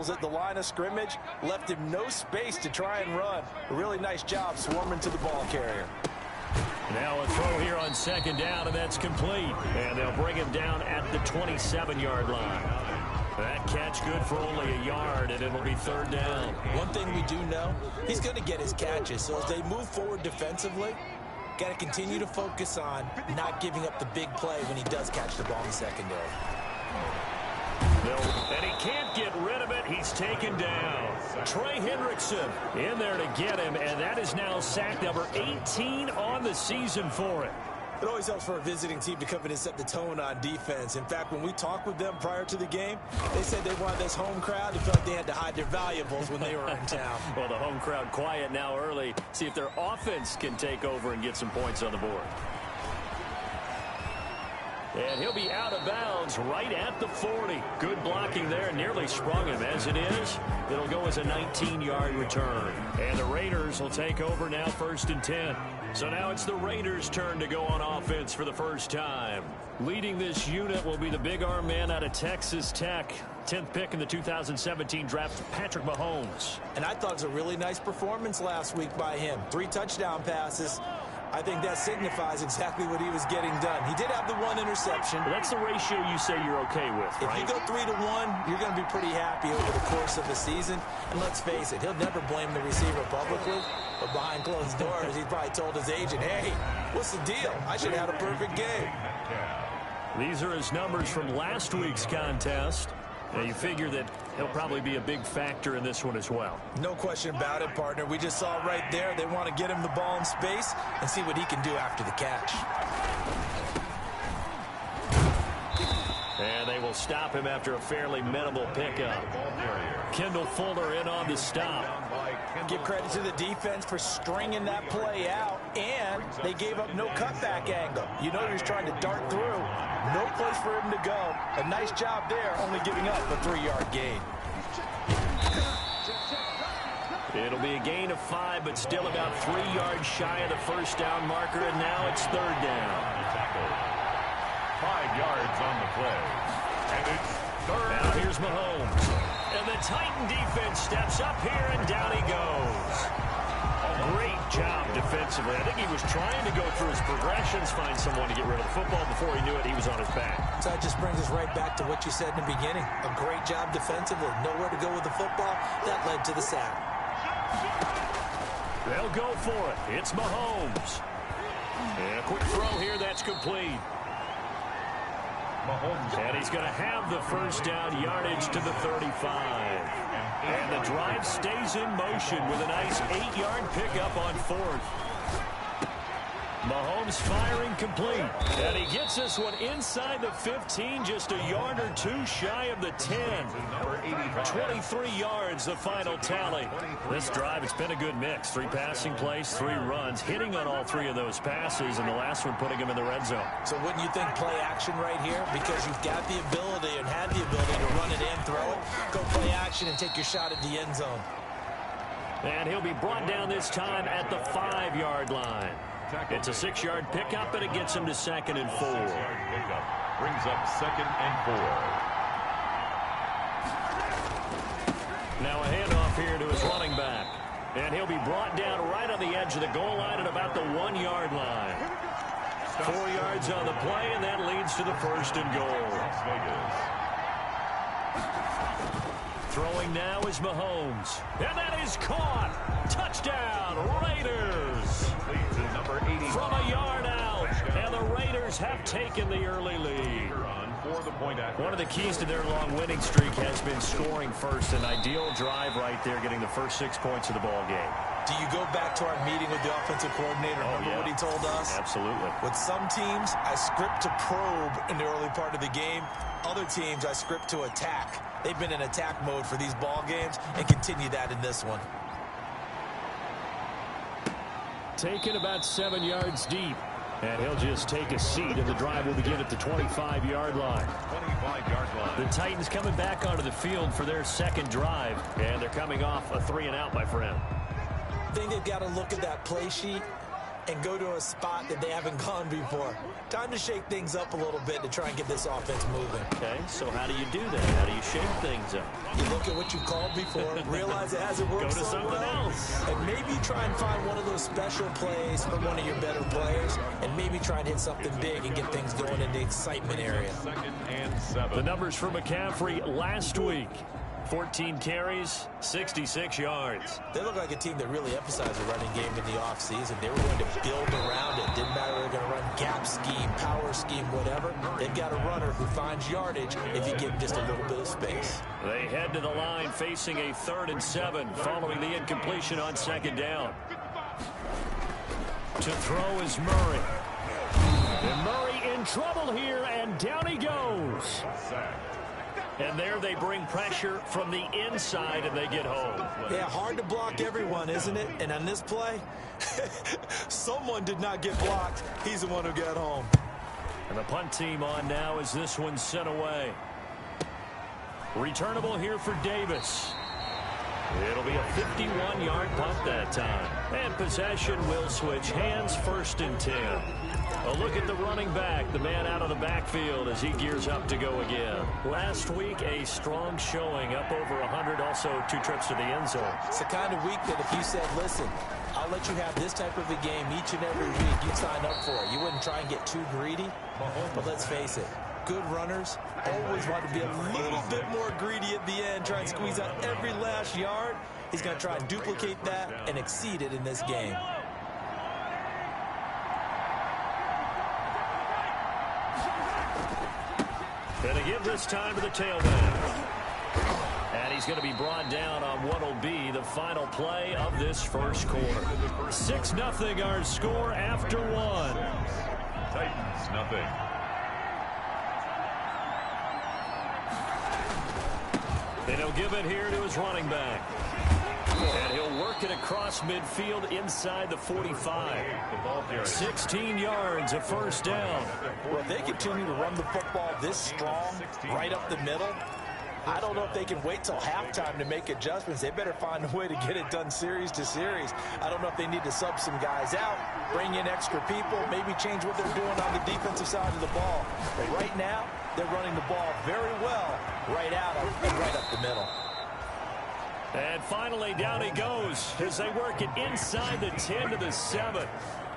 tackles at the line of scrimmage, left him no space to try and run. A really nice job swarming to the ball carrier. Now a throw here on second down, and that's complete. And they'll bring him down at the 27-yard line. That catch good for only a yard, and it'll be third down. One thing we do know, he's going to get his catches. So as they move forward defensively, got to continue to focus on not giving up the big play when he does catch the ball in the secondary. And he can't get rid of it. He's taken down. Trey Hendrickson in there to get him, and that is now sack number 18 on the season for him. It always helps for a visiting team to come in and set the tone on defense. In fact, when we talked with them prior to the game, they said they wanted this home crowd to feel like they had to hide their valuables when they were in town. Well, the home crowd quiet now early. See if their offense can take over and get some points on the board. And he'll be out of bounds right at the 40. Good blocking there. Nearly sprung him. As it is, it'll go as a 19-yard return. And the Raiders will take over now, 1st and 10. So now it's the Raiders' turn to go on offense for the first time. Leading this unit will be the big arm man out of Texas Tech. 10th pick in the 2017 draft, Patrick Mahomes. And I thought it was a really nice performance last week by him. 3 touchdown passes. I think that signifies exactly what he was getting done. He did have the 1 interception. Well, that's the ratio you say you're okay with, right? If you go 3-to-1, you're going to be pretty happy over the course of the season. And let's face it, he'll never blame the receiver publicly. But behind closed doors, he probably told his agent, hey, what's the deal? I should have had a perfect game. These are his numbers from last week's contest. Now, you figure that he'll probably be a big factor in this one as well. No question about it, partner. We just saw right there they want to get him the ball in space and see what he can do after the catch. And they will stop him after a fairly minimal pickup. Kendall Fuller in on the stop. Give credit to the defense for stringing that play out, and they gave up no cutback angle. You know he was trying to dart through. No place for him to go. A nice job there, only giving up a 3-yard gain. It'll be a gain of 5, but still about 3 yards shy of the first down marker, and now it's third down. 5 yards on the play. And it's third. Now here's Mahomes. And the Titan defense steps up here, and down he goes. Great job defensively. I think he was trying to go through his progressions, find someone to get rid of the football. Before he knew it, he was on his back. So that just brings us right back to what you said in the beginning. A great job defensively. Nowhere to go with the football. That led to the sack. They'll go for it. It's Mahomes. And a quick throw here. That's complete. And he's going to have the first down yardage to the 35. And the drive stays in motion with a nice 8-yard pickup on 4th. Mahomes firing complete. And he gets this one inside the 15, just a yard or 2 shy of the 10. 23 yards, the final tally. This drive, it's been a good mix. 3 passing plays, 3 runs, hitting on all 3 of those passes, and the last one putting him in the red zone. So wouldn't you think play action right here? Because you've got the ability and have the ability to run it in, throw it, go play action, and take your shot at the end zone. And he'll be brought down this time at the 5-yard line. It's a 6-yard pickup, and it gets him to 2nd and 4. Brings up 2nd and 4. Now a handoff here to his running back. And he'll be brought down right on the edge of the goal line at about the 1-yard line. 4 yards on the play, and that leads to the 1st and goal. Throwing now is Mahomes. And that is caught. Touchdown, Raiders. From a yard out. And the Raiders have taken the early lead. One of the keys to their long winning streak has been scoring first. An ideal drive right there, getting the first 6 points of the ball game. Do you go back to our meeting with the offensive coordinator? Remember what he told us? Absolutely. With some teams, I script to probe in the early part of the game. Other teams, I script to attack. They've been in attack mode for these ball games and continue that in this one. Taken about 7 yards deep. And he'll just take a seat, and the drive will begin at the 25-yard line. 25-yard line. The Titans coming back onto the field for their second drive, and they're coming off a 3-and-out, my friend. I think they've got to look at that play sheet and go to a spot that they haven't gone before. Time to shake things up a little bit to try and get this offense moving. Okay, so how do you do that? How do you shake things up? You look at what you called before, realize it hasn't worked Go to so something well, else. and maybe try and find one of those special plays for one of your better players, and maybe try and hit something big and get things going in the excitement area. 2nd and 7. The numbers for McCaffrey last week. 14 carries, 66 yards. They look like a team that really emphasized the running game in the offseason. They were going to build around it. Didn't matter if they're going to run gap scheme, power scheme, whatever. They've got a runner who finds yardage if you give him just a little bit of space. They head to the line facing a 3rd and 7 following the incompletion on 2nd down. To throw is Murray. And Murray in trouble here, and down he goes. And there they bring pressure from the inside, and they get home. Yeah, hard to block everyone, isn't it? And on this play, someone did not get blocked. He's the one who got home. And the punt team on now as this one's sent away. Returnable here for Davis. It'll be a 51-yard punt that time. And possession will switch hands, 1st and 10. A look at the running back, the man out of the backfield as he gears up to go again. Last week, a strong showing, up over 100, also 2 trips to the end zone. It's the kind of week that if you said, listen, I'll let you have this type of a game each and every week, you'd sign up for it. You wouldn't try and get too greedy, but let's face it. Good runners always want to be a little bit more greedy at the end, try and squeeze out every last yard. He's going to try and duplicate that and exceed it in this game. Going to give this time to the tailback. And he's going to be brought down on what will be the final play of this first quarter. 6-0 our score after 1. Titans, nothing. And he'll give it here to his running back. And he'll work it across midfield inside the 45. 16 yards, a 1st down. Well, if they continue to run the football this strong, right up the middle, I don't know if they can wait till halftime to make adjustments. They better find a way to get it done series to series. I don't know if they need to sub some guys out, bring in extra people, maybe change what they're doing on the defensive side of the ball. But right now, they're running the ball very well right out and right up the middle. And finally, down he goes as they work it inside the 10 to the 7.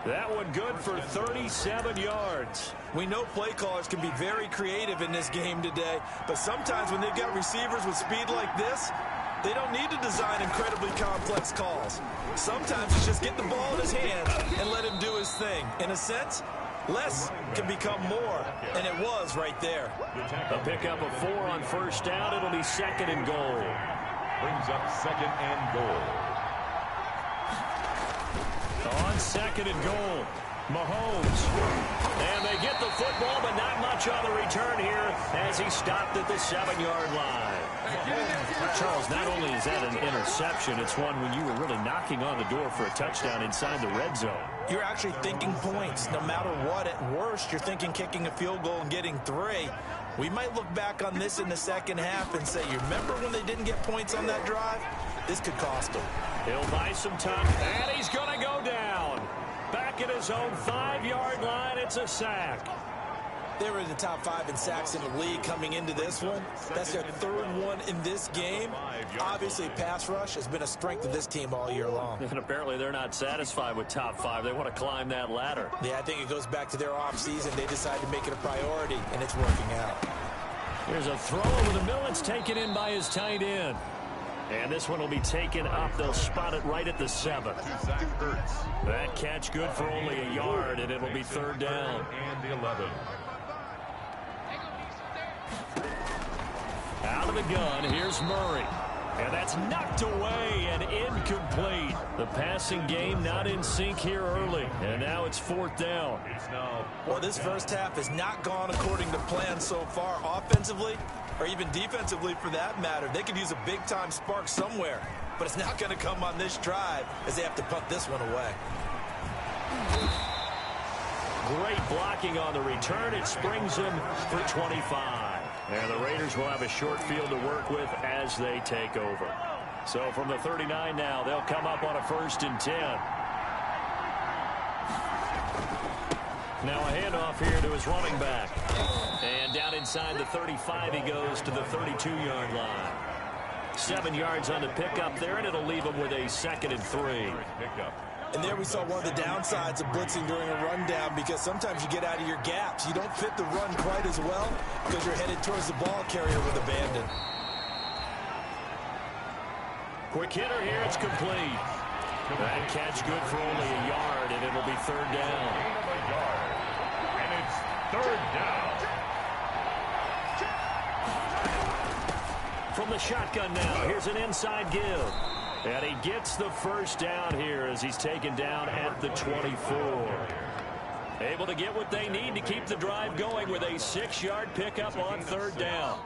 That one good for 37 yards. We know play callers can be very creative in this game today, but sometimes when they've got receivers with speed like this, they don't need to design incredibly complex calls. Sometimes it's just get the ball in his hands and let him do his thing. In a sense, less can become more, and it was right there. A pickup of 4 on 1st down. It'll be 2nd and goal. Brings up 2nd and goal. On 2nd and goal, Mahomes. And they get the football, but not much on the return here as he stopped at the 7-yard line. Charles, not only is that an interception, it's one when you were really knocking on the door for a touchdown inside the red zone. You're actually thinking points. No matter what, at worst, you're thinking kicking a field goal and getting 3. We might look back on this in the second half and say, you remember when they didn't get points on that drive? This could cost them. He'll buy some time, and he's going to go down. Back at his own 5-yard line, it's a sack. They were in the top 5 in sacks in the league coming into this one. That's their 3rd one in this game. Obviously, pass rush has been a strength of this team all year long. And apparently they're not satisfied with top 5. They want to climb that ladder. Yeah, I think it goes back to their offseason. They decided to make it a priority, and it's working out. Here's a throw over the middle. It's taken in by his tight end. And this one will be taken up. They'll spot it right at the 7. That catch good for only a yard, and it'll be 3rd down. And the 11. Out of the gun, here's Murray. And that's knocked away and incomplete. The passing game not in sync here early. And now it's 4th down. Well, this first half has not gone according to plan so far offensively, or even defensively for that matter. They could use a big-time spark somewhere, but it's not going to come on this drive as they have to punt this one away. Great blocking on the return. It springs him for 25. And the Raiders will have a short field to work with as they take over. So from the 39 now, they'll come up on a 1st and 10. Now a handoff here to his running back. And down inside the 35, he goes to the 32-yard line. 7 yards on the pickup there, and it'll leave him with a 2nd and 3. And there we saw one of the downsides of blitzing during a rundown, because sometimes you get out of your gaps. You don't fit the run quite as well because you're headed towards the ball carrier with abandon. Quick hitter here. It's complete. That catch good for only a yard, and it'll be 3rd down. And it's 3rd down. From the shotgun now, here's an inside give. And he gets the 1st down here as he's taken down at the 24. Able to get what they need to keep the drive going with a 6-yard pickup on 3rd down.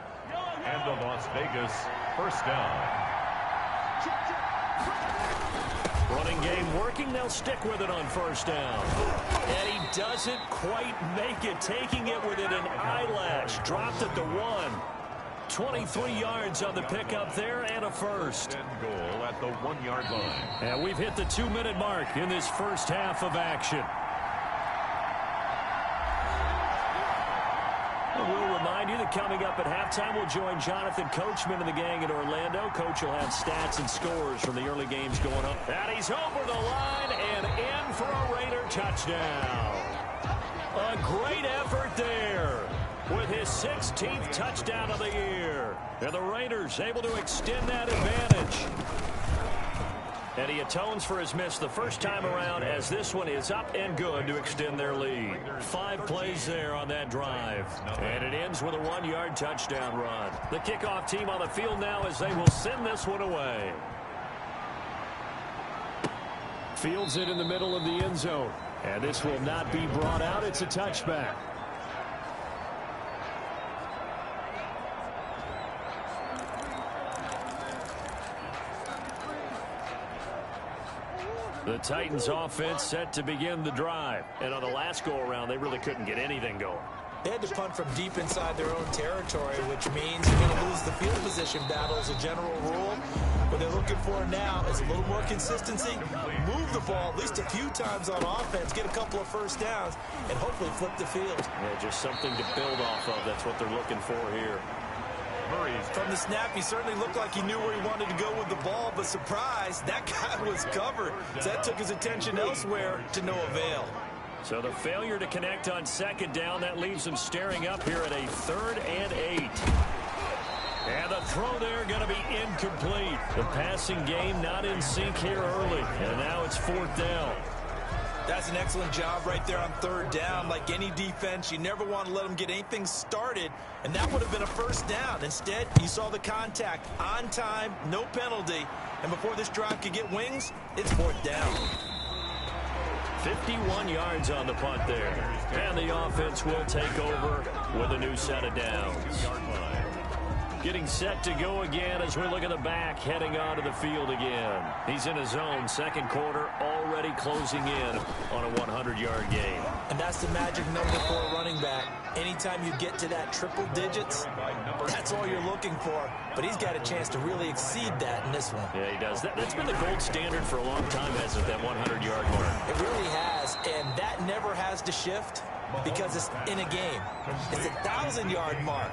And the Las Vegas 1st down. Running game working. They'll stick with it on 1st down. And he doesn't quite make it, taking it within an eyelash. Dropped at the 1. 23 yards on the pickup there and a 1st. And goal at the 1-yard line. And we've hit the 2-minute mark in this first half of action. We'll remind you that coming up at halftime, we'll join Jonathan Coachman and the gang in Orlando. Coach will have stats and scores from the early games going up. And he's over the line and in for a Raider touchdown. A great effort there with his 16th touchdown of the year. And the Raiders able to extend that advantage. And he atones for his miss the first time around, as this one is up and good to extend their lead. 5 plays there on that drive. And it ends with a 1-yard touchdown run. The kickoff team on the field now as they will send this one away. Fields it in the middle of the end zone. And this will not be brought out. It's a touchback. The Titans offense set to begin the drive. And on the last go-around, they really couldn't get anything going. They had to punt from deep inside their own territory, which means you're going to lose the field position battle as a general rule. What they're looking for now is a little more consistency, move the ball at least a few times on offense, get a couple of 1st downs, and hopefully flip the field. Yeah, just something to build off of. That's what they're looking for here. From the snap, he certainly looked like he knew where he wanted to go with the ball, but surprise, that guy was covered. So that took his attention elsewhere to no avail. So the failure to connect on 2nd down, that leaves him staring up here at a 3rd and 8. And the throw there going to be incomplete. The passing game not in sync here early. And now it's 4th down. That's an excellent job right there on 3rd down. Like any defense, you never want to let them get anything started, and that would have been a 1st down. Instead, you saw the contact on time, no penalty, and before this drive could get wings, it's 4th down. 51 yards on the punt there. And the offense will take over with a new set of downs. Getting set to go again as we look at the back heading onto the field again. He's in his zone, 2nd quarter, already closing in on a 100-yard game. And that's the magic number for a running back. Anytime you get to that triple digits, that's all you're looking for. But he's got a chance to really exceed that in this one. Yeah, he does. That's been the gold standard for a long time, hasn't it, that 100-yard mark? It really has, and that never has to shift because it's in a game. It's a 1,000-yard mark.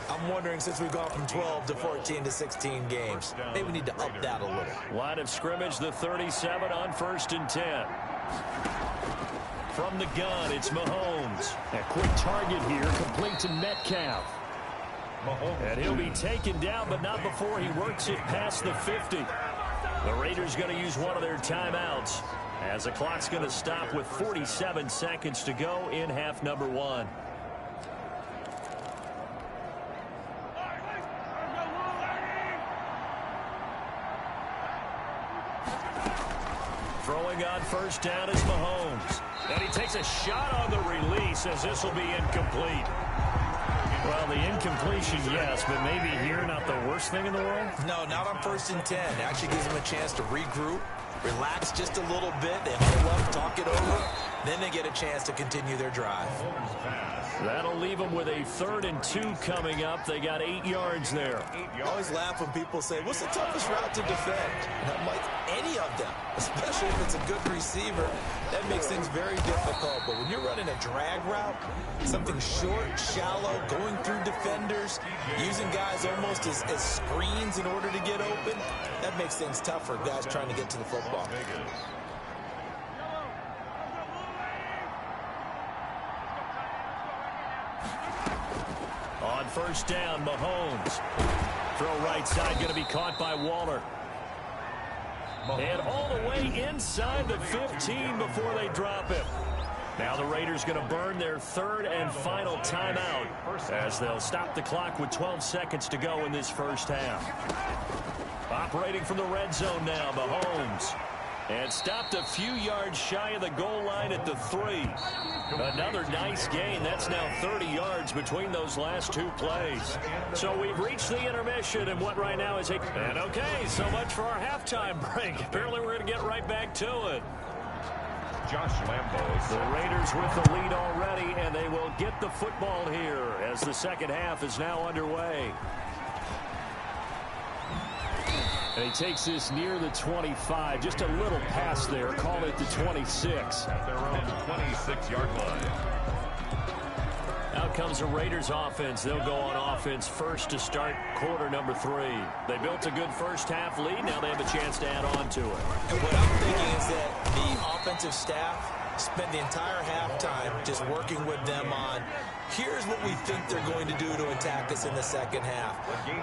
I'm wondering, since we've gone from 12 to 14 to 16 games, maybe we need to up that a little. Line of scrimmage, the 37 on 1st and 10. From the gun, it's Mahomes. A quick target here, complete to Metcalf. And he'll be taken down, but not before he works it past the 50. The Raiders going to use one of their timeouts, as the clock's going to stop with 47 seconds to go in half number 1. Throwing on 1st down is Mahomes. And he takes a shot on the release, as this will be incomplete. Well, the incompletion, yes, but maybe here not the worst thing in the world? No, not on 1st and 10. It actually gives him a chance to regroup, relax just a little bit. They huddle up, talk it over. Then they get a chance to continue their drive. That'll leave them with a 3rd and 2 coming up. They got 8 yards there. I always laugh when people say, what's the toughest route to defend? And I'm like, any of them, especially if it's a good receiver. That makes things very difficult. But when you're running a drag route, something short, shallow, going through defenders, using guys almost as screens in order to get open, that makes things tough for guys trying to get to the football. On 1st down, Mahomes. Throw right side, going to be caught by Waller. And all the way inside the 15 before they drop him. Now the Raiders going to burn their 3rd and final timeout as they'll stop the clock with 12 seconds to go in this first half. Operating from the red zone now, Mahomes. And stopped a few yards shy of the goal line at the 3. Another nice gain. That's now 30 yards between those last 2 plays. So we've reached the intermission, and what right now is a... And okay, so much for our halftime break. Apparently we're going to get right back to it. Josh Lambo. The Raiders with the lead already, and they will get the football here as the second half is now underway. And he takes this near the 25. Just a little pass there. Call it the 26. At their own 26-yard line. Out comes the Raiders offense. They'll go on offense first to start quarter number 3. They built a good first half lead. Now they have a chance to add on to it. And what I'm thinking is that the offensive staff spent the entire halftime just working with them on, here's what we think they're going to do to attack us in the second half.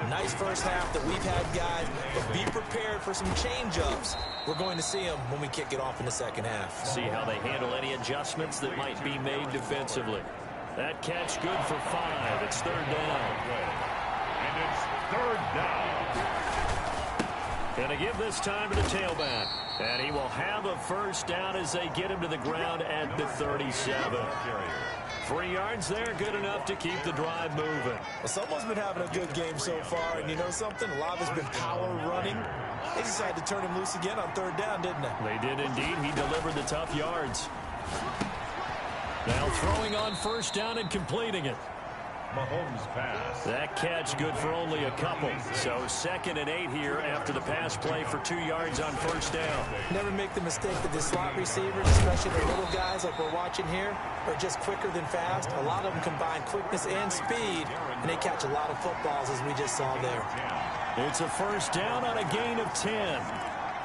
Nice first half that we've had, guys, but be prepared for some change-ups. We're going to see them when we kick it off in the second half. See how they handle any adjustments that might be made defensively. That catch good for 5. It's 3rd down. And it's 3rd down. Going to give this time to the tailback. And he will have a first down as they get him to the ground at the 37. 3 yards there, good enough to keep the drive moving. Well, someone's been having a good game so far, and you know something? A lot has been power running. They decided to turn him loose again on 3rd down, didn't they? They did indeed. He delivered the tough yards. Now throwing on 1st down and completing it. Mahomes pass. That catch good for only a couple. So 2nd and 8 here after the pass play for 2 yards on 1st down. Never make the mistake that the slot receivers, especially the little guys like we're watching here, are just quicker than fast. A lot of them combine quickness and speed, and they catch a lot of footballs as we just saw there. It's a 1st down on a gain of 10.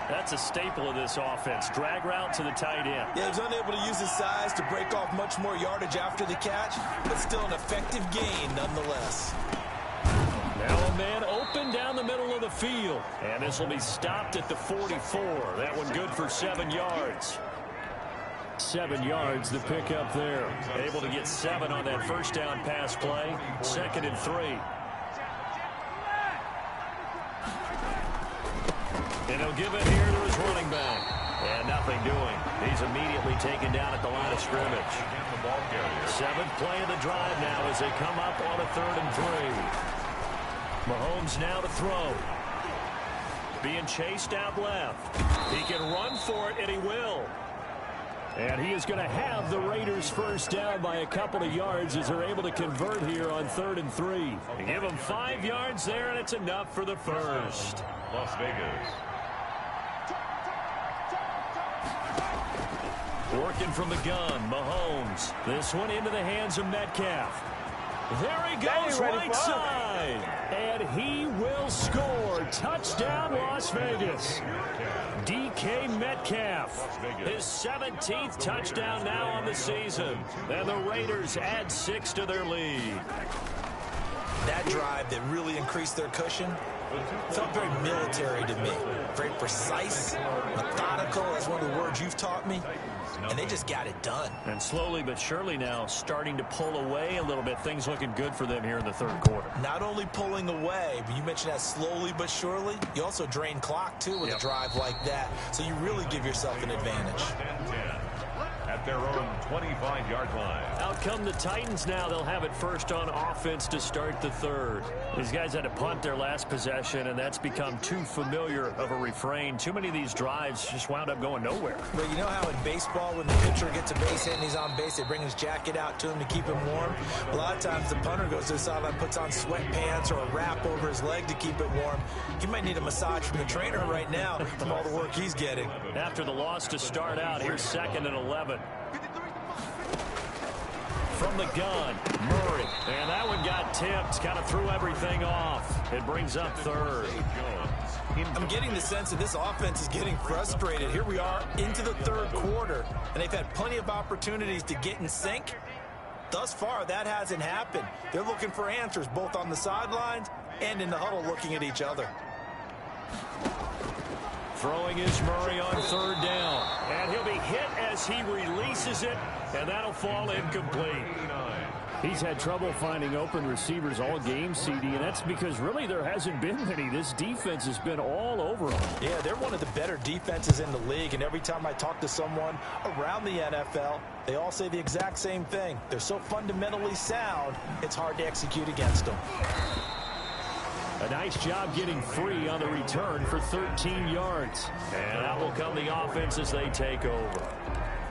That's a staple of this offense. Drag route to the tight end. Yeah, he was unable to use his size to break off much more yardage after the catch, but still an effective gain nonetheless. Now a man open down the middle of the field. And this will be stopped at the 44. That one good for 7 yards. 7 yards the pick up there. Able to get 7 on that 1st down pass play. 2nd and 3. And he'll give it here to his running back. And nothing doing. He's immediately taken down at the line of scrimmage. 7th play of the drive now as they come up on a 3rd and 3. Mahomes now to throw. Being chased out left. He can run for it, and he will. And he is going to have the Raiders first down by a couple of yards as they're able to convert here on 3rd and 3. They give him 5 yards there, and it's enough for the first. Las Vegas. Working from the gun, Mahomes. This one into the hands of Metcalf. There he goes, right side. And he will score. Touchdown, Las Vegas. DK Metcalf. His 17th touchdown now on the season. And the Raiders add 6 to their lead. That drive that really increased their cushion felt very military to me. Very precise, methodical. That's one of the words you've taught me. And they just got it done. And slowly but surely now starting to pull away a little bit. Things looking good for them here in the 3rd quarter. Not only pulling away, but you mentioned that slowly but surely. You also drain clock, too, with a drive like that. So you really give yourself an advantage. at their own 25-yard line. Out come the Titans now. They'll have it first on offense to start the third. These guys had to punt their last possession, and that's become too familiar of a refrain. Too many of these drives just wound up going nowhere. But you know how in baseball, when the pitcher gets a base hit and he's on base, they bring his jacket out to him to keep him warm? A lot of times the punter goes to the sideline, puts on sweatpants or a wrap over his leg to keep it warm. He might need a massage from the trainer right now from all the work he's getting. After the loss to start out, here's 2nd and 11. From the gun, Murray. And that one got tipped, kind of threw everything off. It brings up 3rd. I'm getting the sense that this offense is getting frustrated. Here we are into the 3rd quarter, and they've had plenty of opportunities to get in sync. Thus far, that hasn't happened. They're looking for answers both on the sidelines and in the huddle looking at each other. Throwing is Murray on 3rd down. And he'll be hit as he releases it, and that'll fall incomplete. He's had trouble finding open receivers all game, CD, and that's because really there hasn't been many. This defense has been all over them. Yeah, they're one of the better defenses in the league, and every time I talk to someone around the NFL, they all say the exact same thing. They're so fundamentally sound, it's hard to execute against them. A nice job getting free on the return for 13 yards. And out will come the offense as they take over.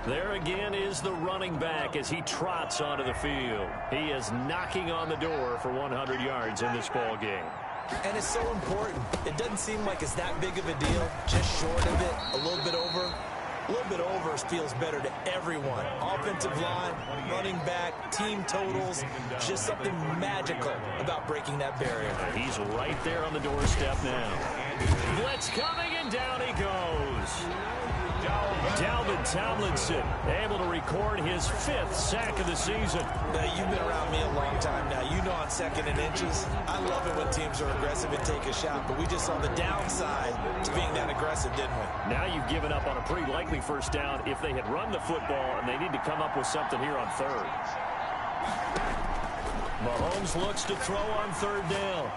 There again is the running back as he trots onto the field. He is knocking on the door for 100 yards in this ball game. And it's so important. It doesn't seem like it's that big of a deal. Just short of it, a little bit over. A little bit over feels better to everyone. Offensive line, running back, team totals, just something magical about breaking that barrier. He's right there on the doorstep now. Blitz coming, and down he goes. Dalvin Tomlinson able to record his 5th sack of the season. Now, you've been around me a long time now. You know on 2nd and inches, I love it when teams are aggressive and take a shot, but we just saw the downside to being that aggressive, didn't we? Now you've given up on a pretty likely first down if they had run the football, and they need to come up with something here on 3rd. Mahomes looks to throw on 3rd down.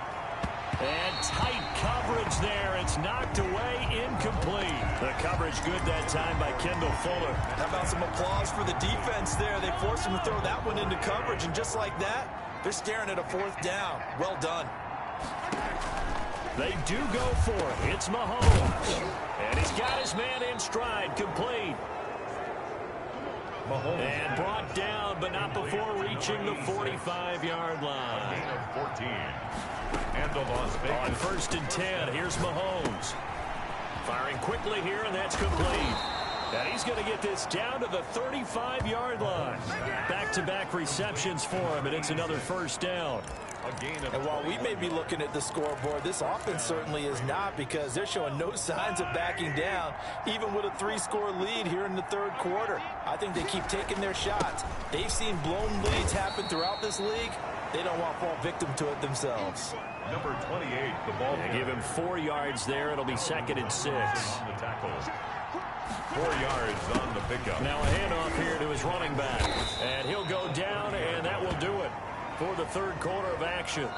And tight coverage there. It's knocked away, incomplete. The coverage good that time by Kendall Fuller. How about some applause for the defense there? They forced him to throw that one into coverage, and just like that, they're staring at a 4th down. Well done. They do go for it. It's Mahomes. And he's got his man in stride, complete. And brought down, but not before reaching the 45-yard line. Gain of 14. And the Las Vegas. On 1st and 10, here's Mahomes. Firing quickly here, and that's complete. And he's going to get this down to the 35-yard line. Back-to-back receptions for him, and it's another 1st down. And while we may be looking at the scoreboard, this offense certainly is not, because they're showing no signs of backing down, even with a 3-score lead here in the 3rd quarter. I think they keep taking their shots. They've seen blown leads happen throughout this league. They don't want to fall victim to it themselves. Number 28, the ball. They give him 4 yards there. It'll be 2nd and 6. On the tackle. 4 yards on the pickup. Now a handoff here to his running back. And he'll go down, and that will do it for the 3rd quarter of action.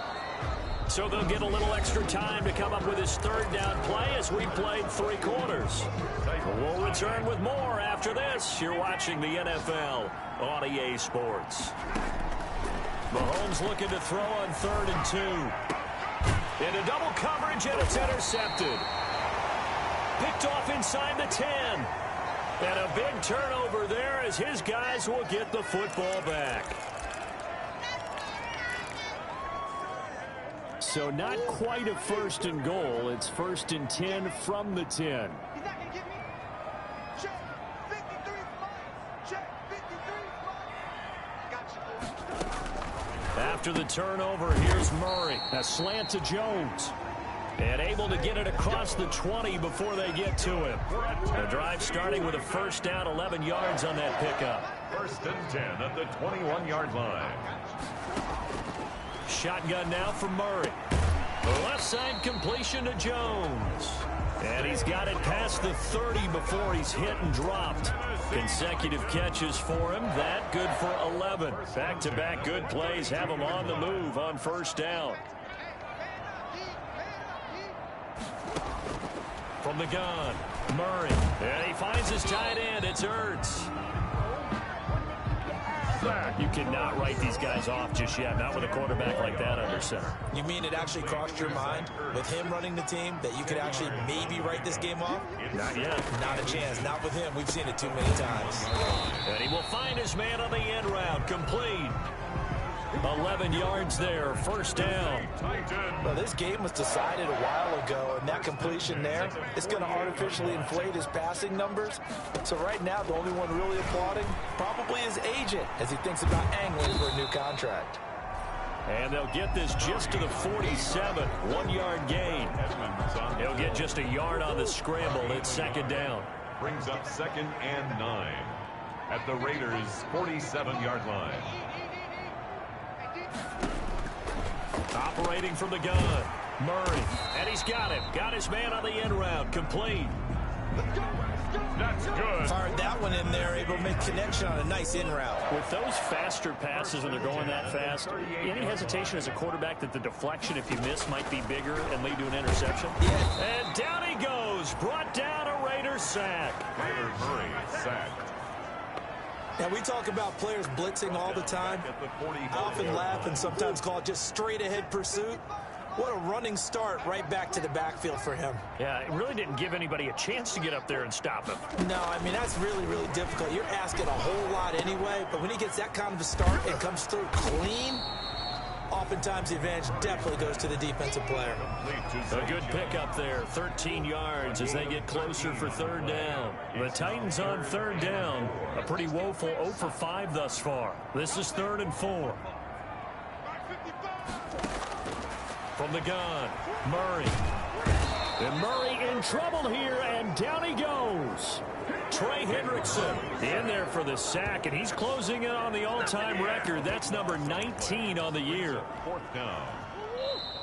So they'll get a little extra time to come up with his 3rd down play as we played 3 quarters. We'll return with more after this. You're watching the NFL on EA Sports. Mahomes looking to throw on 3rd and 2. Into double coverage, and it's intercepted. Picked off inside the 10. And a big turnover there as his guys will get the football back. So not quite a 1st and goal. It's 1st and 10 from the 10. After the turnover, here's Murray. A slant to Jones. And able to get it across the 20 before they get to him. The drive starting with a 1st down, 11 yards on that pickup. 1st and 10 at the 21-yard line. Shotgun now for Murray. The left side completion to Jones. And he's got it past the 30 before he's hit and dropped. Consecutive catches for him. That good for 11. Back-to-back good plays have him on the move on 1st down. From the gun, Murray. And he finds his tight end. It's Ertz. sack. You cannot write these guys off just yet, not with a quarterback like that under center. You mean it actually crossed your mind with him running the team that you could actually maybe write this game off? Not yet. Not a chance. Not with him. We've seen it too many times. And he will find his man on the end route. Complete. 11 yards there. First down. Well, this game was decided a while ago, and that completion there is going to artificially inflate his passing numbers. So right now, the only one really applauding probably his agent as he thinks about angling for a new contract. And they'll get this just to the 47. 1 yard gain. He'll get just a yard on the scramble. It's second down. Brings up 2nd and 9 at the Raiders' 47-yard line. Operating from the gun, Murray, and he's got him. Got his man on the end route, complete. That's good. Fired that one in there, able to make connection on a nice in route. With those faster passes when they're going that fast, any hesitation as a quarterback that the deflection, if you miss, might be bigger and lead to an interception? Yeah. And down he goes, brought down a Raiders sack. Kyler Murray sacked. Now, we talk about players blitzing all the time. I often laugh and sometimes call it just straight-ahead pursuit. What a running start right back to the backfield for him. Yeah, it really didn't give anybody a chance to get up there and stop him. No, I mean, that's really, really difficult. You're asking a whole lot anyway, but when he gets that kind of a start and comes through clean, oftentimes the advantage definitely goes to the defensive player. A good pickup there, 13 yards as they get closer for third down. The Titans on third down, a pretty woeful 0 for 5 thus far. This is 3rd and 4. From the gun, Murray. And Murray in trouble here, and down he goes. Trey Hendrickson in there for the sack, and he's closing in on the all-time record. That's number 19 on the year. 4th down.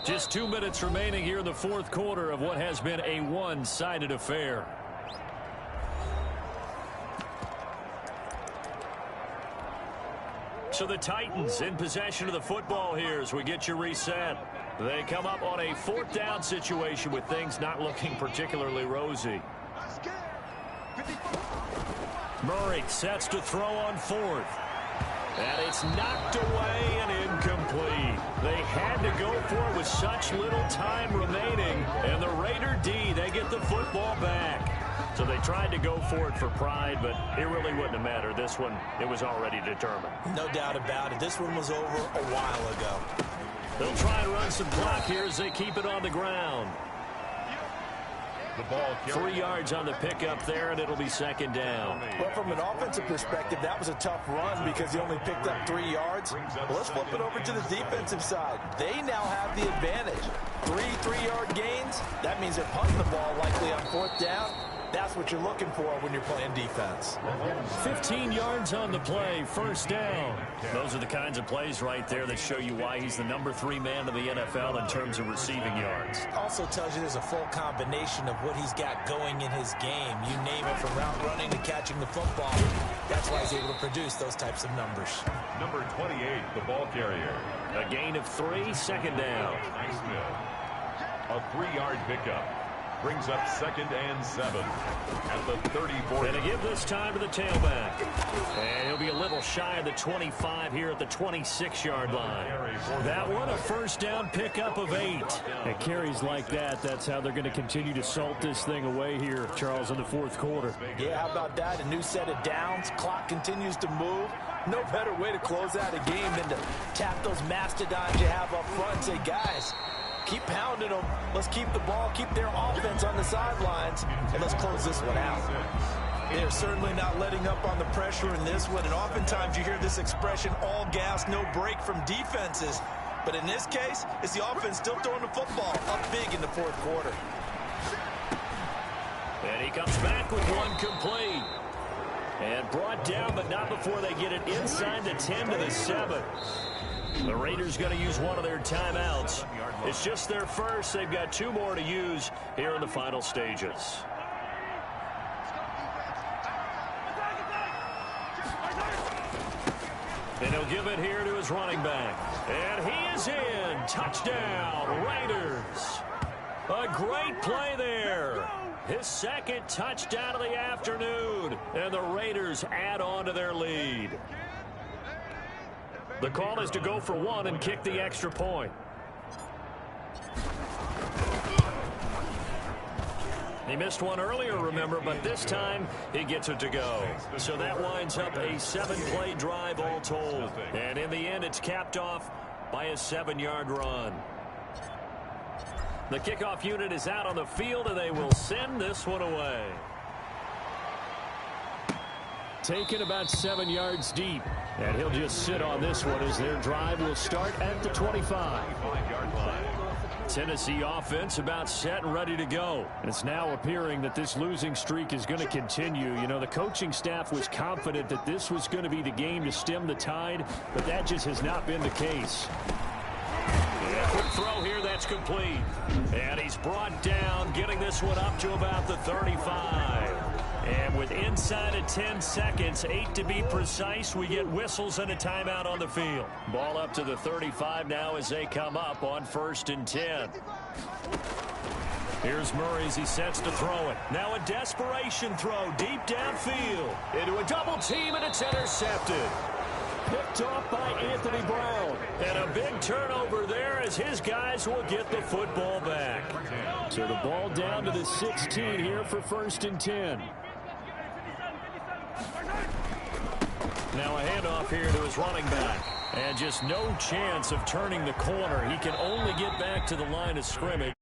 Just 2 minutes remaining here in the fourth quarter of what has been a one-sided affair. So the Titans in possession of the football here as we get you reset. They come up on a 4th down situation with things not looking particularly rosy. Murray sets to throw on 4th. And it's knocked away and incomplete. They had to go for it with such little time remaining. And the Raider D, they get the football back. So they tried to go for it for pride, but it really wouldn't have mattered. This one, it was already determined. No doubt about it. This one was over a while ago. They'll try and run some clock here as they keep it on the ground. The ball 3 yards on the pickup there, and it'll be second down. Well, from an offensive perspective, that was a tough run because he only picked up 3 yards. Well, let's flip it over to the defensive side. They now have the advantage. 3 3-yard gains. That means they're punting the ball likely on 4th down. That's what you're looking for when you're playing defense. 15 yards on the play, first down. Those are the kinds of plays right there that show you why he's the number 3 man in the NFL in terms of receiving yards. Also tells you there's a full combination of what he's got going in his game. You name it, from route running to catching the football. That's why he's able to produce those types of numbers. Number 28, the ball carrier. A gain of 3, second down. A 3-yard pickup. Brings up 2nd and 7 at the 34. And to give this time to the tailback. And he'll be a little shy of the 25 here at the 26-yard line. That one, a first down pickup of 8. And carries like that, that's how they're going to continue to salt this thing away here, Charles, in the fourth quarter. Yeah, how about that? A new set of downs. Clock continues to move. No better way to close out a game than to tap those mastodons you have up front and say, guys, keep pounding them. Let's keep the ball, keep their offense on the sidelines, and let's close this one out. They're certainly not letting up on the pressure in this one, and oftentimes you hear this expression, all gas, no break from defenses. But in this case, it's the offense still throwing the football up big in the fourth quarter. And he comes back with one complete. And brought down, but not before they get it inside the 10 to the 7. The Raiders going to use one of their timeouts. It's just their first. They've got 2 more to use here in the final stages. And he'll give it here to his running back. And he is in. Touchdown, Raiders. A great play there. His second touchdown of the afternoon. And the Raiders add on to their lead. The call is to go for one and kick the extra point. He missed one earlier, remember, but this time he gets it to go. So that winds up a 7-play drive all told. And in the end, it's capped off by a 7-yard run. The kickoff unit is out on the field, and they will send this one away. Taken about 7 yards deep. And he'll just sit on this one as their drive will start at the 25-yard line. Tennessee offense about set and ready to go. And it's now appearing that this losing streak is going to continue. You know, the coaching staff was confident that this was going to be the game to stem the tide, but that just has not been the case. Yeah, quick throw here, that's complete. And he's brought down, getting this one up to about the 35. And with inside of 10 seconds, 8 to be precise, we get whistles and a timeout on the field. Ball up to the 35 now as they come up on 1st and 10. Here's Murray as he sets to throw it. Now a desperation throw deep downfield. Into a double team, and it's intercepted. Picked off by Anthony Brown. And a big turnover there as his guys will get the football back. So the ball down to the 16 here for 1st and 10. Now a handoff here to his running back. And just no chance of turning the corner. He can only get back to the line of scrimmage.